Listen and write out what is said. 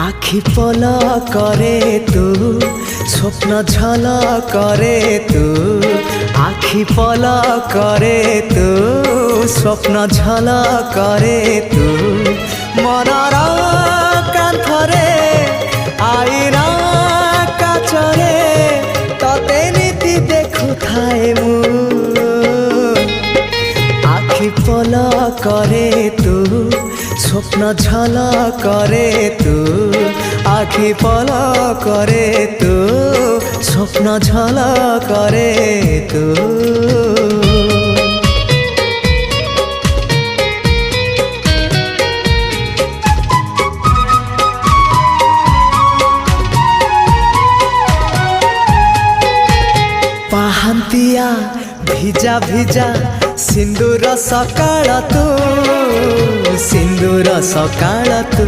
आखि पल करे तू स्वप्न झल करे तू आखि पल करे तू स्वप्न झल करे तू मनर कांथरे आईरा काचरे तते नीति देखु थाए मु आखि पल करे तू स्वप्न झल करे तू आखि पल करे तू स्वप्न झल करे तू पाहांतिया भिजा भिजा सिंदूर सकाळ तू सिंदूर सकाळ तू